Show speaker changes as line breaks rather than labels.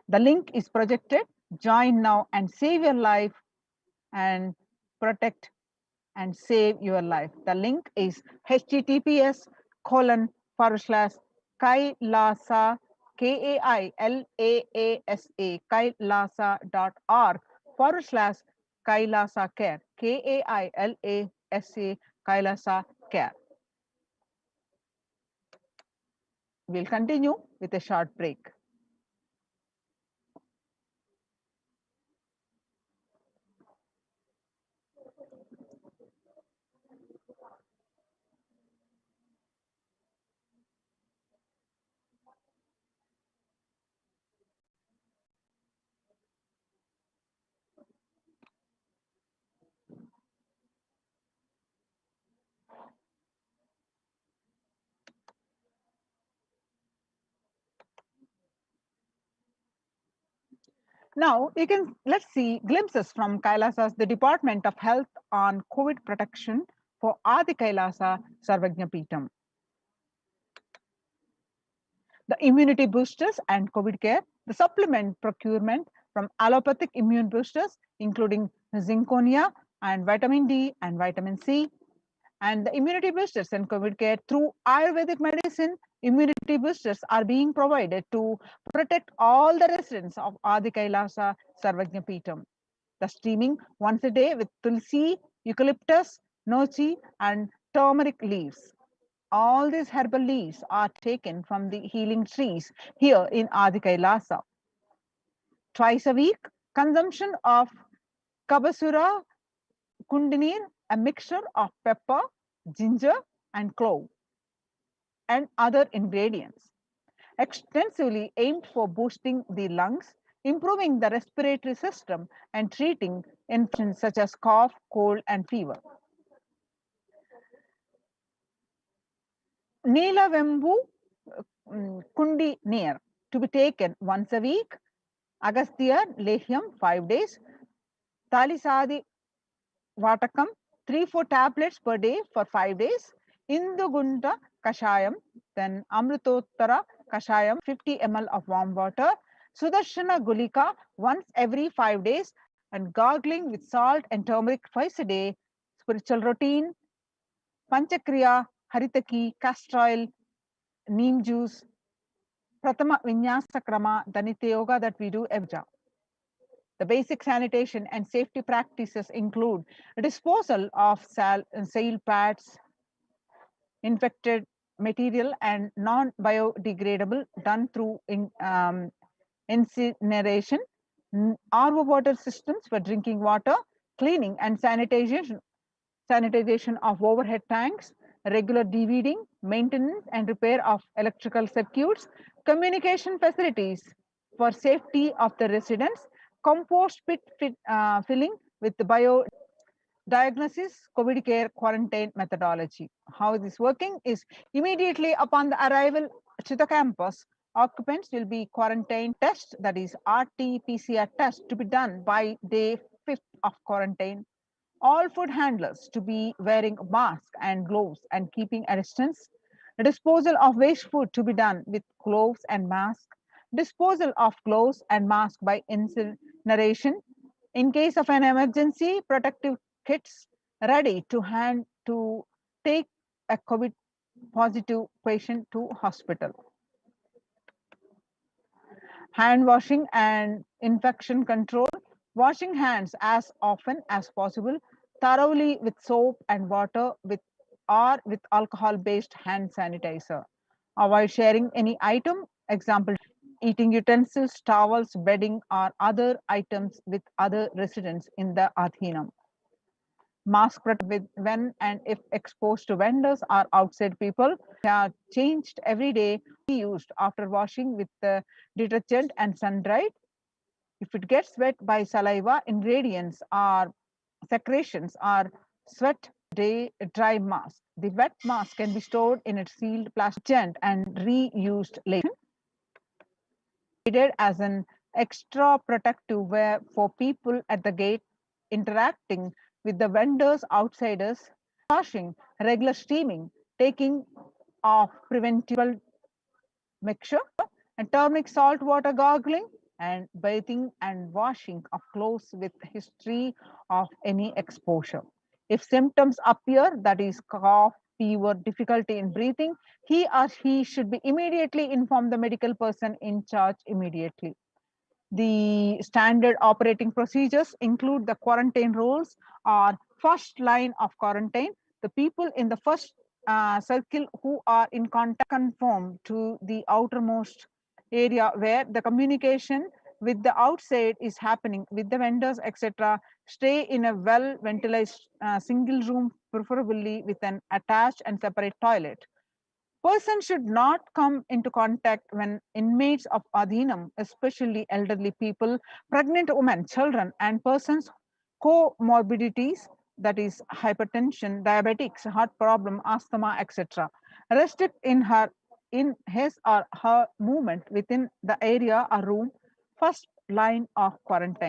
The link is projected. Join now and save your life and protect and save your life. The link is https://kailasa KAILAASA kailasa.org/Kailasa care KAILASA Kailasa care. We'll continue with a short break. Now let's see glimpses from Kailasa's the Department of Health on COVID protection for Adi Kailasa Sarvajnapeetham. The immunity boosters and COVID care, the supplement procurement from allopathic immune boosters, including zinconia and vitamin D and vitamin C, and the immunity boosters and COVID care through Ayurvedic medicine. Immunity boosters are being provided to protect all the residents of Adi Kailasa Sarvajnapeetham. The steaming once a day with tulsi, eucalyptus, nochi, and turmeric leaves. All these herbal leaves are taken from the healing trees here in Adi Kailasa. Twice a week, consumption of Kabasura Kundinir, a mixture of pepper, ginger, and clove, and other ingredients. Extensively aimed for boosting the lungs, improving the respiratory system, and treating infections such as cough, cold, and fever. Neelavembu Kundi Neer to be taken once a week. Agastya Lehyam 5 days. Talisadi Vatakam 3-4 tablets per day for 5 days. Indugunta Kashayam, then Amritottara Kashayam 50 ml of warm water. Sudarshana Gulika once every 5 days and gargling with salt and turmeric twice a day. Spiritual routine, Panchakriya, Haritaki, castor oil, neem juice, Pratama Vinyasa Krama, the Nitya Yoga that we do every day. The basic sanitation and safety practices include disposal of sail pads, infected material, and non-biodegradable done through incineration, RO water systems for drinking water, cleaning and sanitization of overhead tanks, regular deweeding, maintenance and repair of electrical circuits, communication facilities for safety of the residents, compost pit filling with the diagnosis, COVID care, quarantine methodology. How this working is immediately upon the arrival to the campus, occupants will be quarantined test, that is RT-PCR test to be done by day 5th of quarantine. All food handlers to be wearing mask and gloves and keeping a distance. Disposal of waste food to be done with gloves and mask. Disposal of gloves and mask by incineration. In case of an emergency, protective kits ready to hand to take a COVID positive patient to hospital. Hand washing and infection control. Washing hands as often as possible, thoroughly with soap and water with alcohol-based hand sanitizer. Avoid sharing any item, example, eating utensils, towels, bedding, or other items with other residents in the Adhinam. Mask with when and if exposed to vendors or outside people. They are changed every day, used after washing with the detergent and sun-dried. If it gets wet by saliva, ingredients or secretions or sweat, dry mask. The wet mask can be stored in a sealed plastic tent and reused later. As an extra protective wear for people at the gate interacting with the vendors, outsiders, washing, regular steaming, taking of preventable mixture, and turmeric salt water gargling, and bathing and washing of clothes with history of any exposure. If symptoms appear, that is cough, fever, difficulty in breathing, he or she should be immediately inform the medical person in charge immediately. The standard operating procedures include the quarantine rules or first line of quarantine. The people in the first circle who are in contact conform to the outermost area where the communication with the outside is happening with the vendors, etc. Stay in a well ventilated single room, preferably with an attached and separate toilet. Person should not come into contact when inmates of Adhinam, especially elderly people, pregnant women, children, and persons comorbidities, that is hypertension, diabetics, heart problem, asthma, etc. Restrict in his or her movement within the area or room, first line of quarantine.